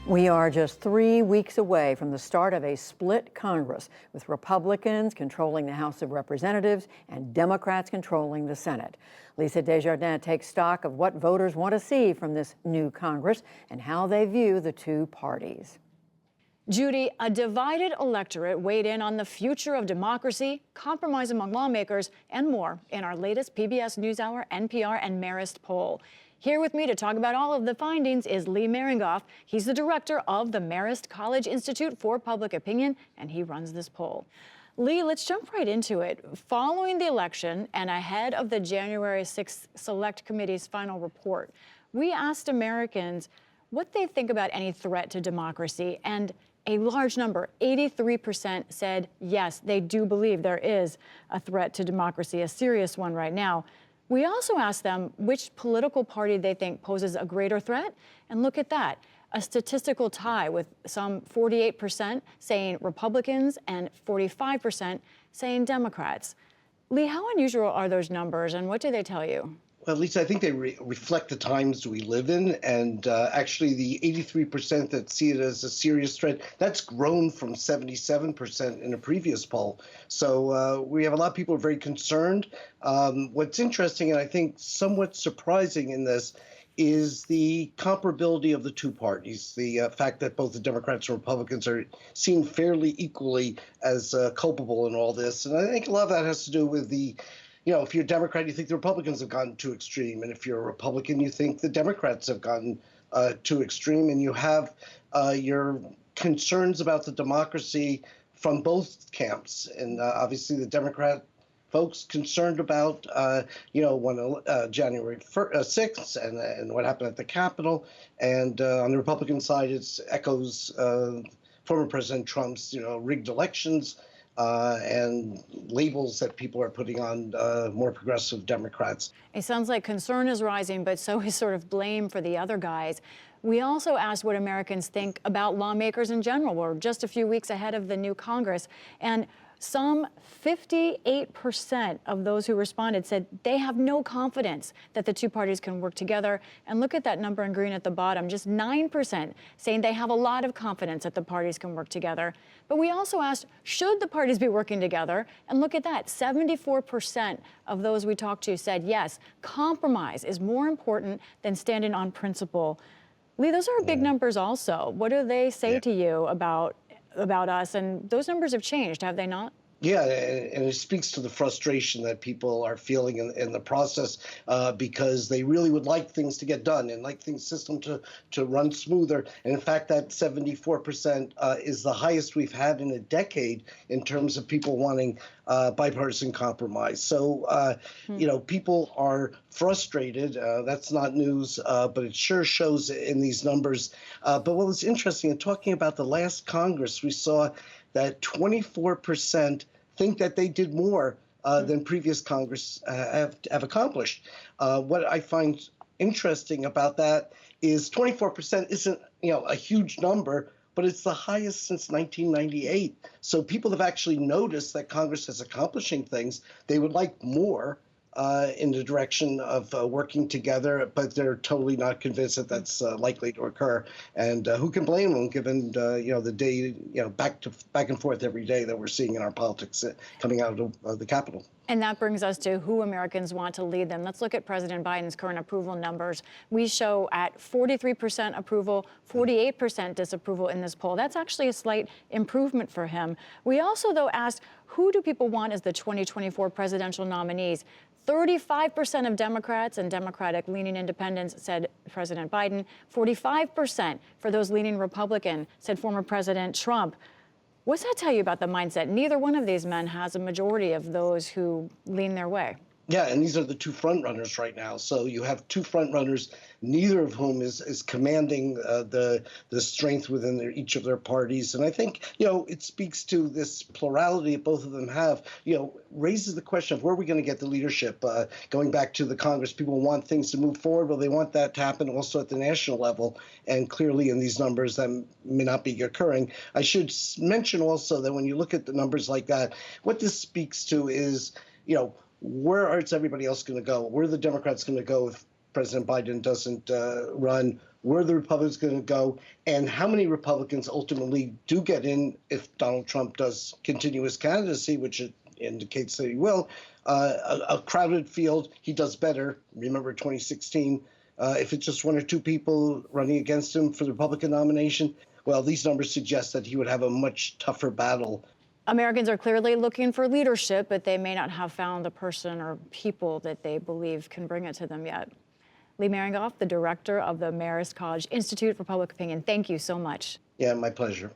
We are just 3 weeks away from the start of a split Congress, with Republicans controlling the House of Representatives and Democrats controlling the Senate. Lisa Desjardins takes stock of what voters want to see from this new Congress and how they view the two parties. Judy, a divided electorate weighed in on the future of democracy, compromise among lawmakers, and more in our latest PBS NewsHour, NPR, and Marist poll. Here with me to talk about all of the findings is Lee Maringoff. He's the director of the Marist College Institute for Public Opinion, and he runs this poll. Lee, let's jump right into it. Following the election and ahead of the January 6th Select Committee's final report, we asked Americans what they think about any threat to democracy, and a large number, 83%, said yes, they do believe there is a threat to democracy, a serious one right now. We also asked them which political party they think poses a greater threat, and look at that, a statistical tie with some 48% saying Republicans and 45% saying Democrats. Lee, how unusual are those numbers, and what do they tell you? Well, Lisa, I think they reflect the times we live in, and actually the 83% that see it as a serious threat, that's grown from 77% in a previous poll. So we have a lot of people who are very concerned. What's interesting, and I think somewhat surprising in this, is the comparability of the two parties, the fact that both the Democrats and Republicans are seen fairly equally as culpable in all this. And I think a lot of that has to do with if you're a Democrat, you think the Republicans have gone too extreme. And if you're a Republican, you think the Democrats have gotten too extreme. And you have your concerns about the democracy from both camps. And obviously the Democrat folks concerned about, when January 6th and what happened at the Capitol. And on the Republican side, it echoes former President Trump's, rigged elections. And labels that people are putting on more progressive Democrats. It sounds like concern is rising, but so is sort of blame for the other guys. We also asked what Americans think about lawmakers in general. We're just a few weeks ahead of the new Congress, and some 58% of those who responded said they have no confidence that the two parties can work together. And look at that number in green at the bottom, just 9% saying they have a lot of confidence that the parties can work together. But we also asked, should the parties be working together? And look at that, 74% of those we talked to said yes, compromise is more important than standing on principle. Lee, those are big numbers also. What do they say to you about us? And those numbers have changed, have they not? Yeah, and it speaks to the frustration that people are feeling in the process because they really would like things to get done and like the system to run smoother. And in fact, that 74% is the highest we've had in a decade in terms of people wanting bipartisan compromise. So, people are frustrated. That's not news, but it sure shows in these numbers. But what was interesting in talking about the last Congress, we saw that 24% think that they did more than previous Congress have accomplished. What I find interesting about that is 24% isn't a huge number, but it's the highest since 1998. So people have actually noticed that Congress is accomplishing things. They would like more in the direction of working together, but they're totally not convinced that that's likely to occur. And who can blame them, given the day back and forth every day that we're seeing in our politics coming out of the Capitol. And that brings us to who Americans want to lead them. Let's look at President Biden's current approval numbers. We show at 43% approval, 48% disapproval in this poll. That's actually a slight improvement for him. We also, though, asked, who do people want as the 2024 presidential nominees? 35% of Democrats and Democratic-leaning independents said President Biden. 45% for those leaning Republican said former President Trump. What's that tell you about the mindset? Neither one of these men has a majority of those who lean their way. Yeah, and these are the two front runners right now. So you have two front runners, neither of whom is commanding the strength within each of their parties. And I think, it speaks to this plurality that both of them have, raises the question of where are we going to get the leadership? Going back to the Congress, people want things to move forward. Well, they want that to happen also at the national level. And clearly in these numbers, that may not be occurring. I should mention also that when you look at the numbers like that, what this speaks to is, where is everybody else going to go? Where are the Democrats going to go if President Biden doesn't run, where the Republicans going to go, and how many Republicans ultimately do get in if Donald Trump does continue his candidacy, which it indicates that he will. A crowded field, he does better. Remember 2016, if it's just one or two people running against him for the Republican nomination, well, these numbers suggest that he would have a much tougher battle. Americans are clearly looking for leadership, but they may not have found the person or people that they believe can bring it to them yet. Lee Maringoff, the director of the Marist College Institute for Public Opinion, thank you so much. Yeah, my pleasure.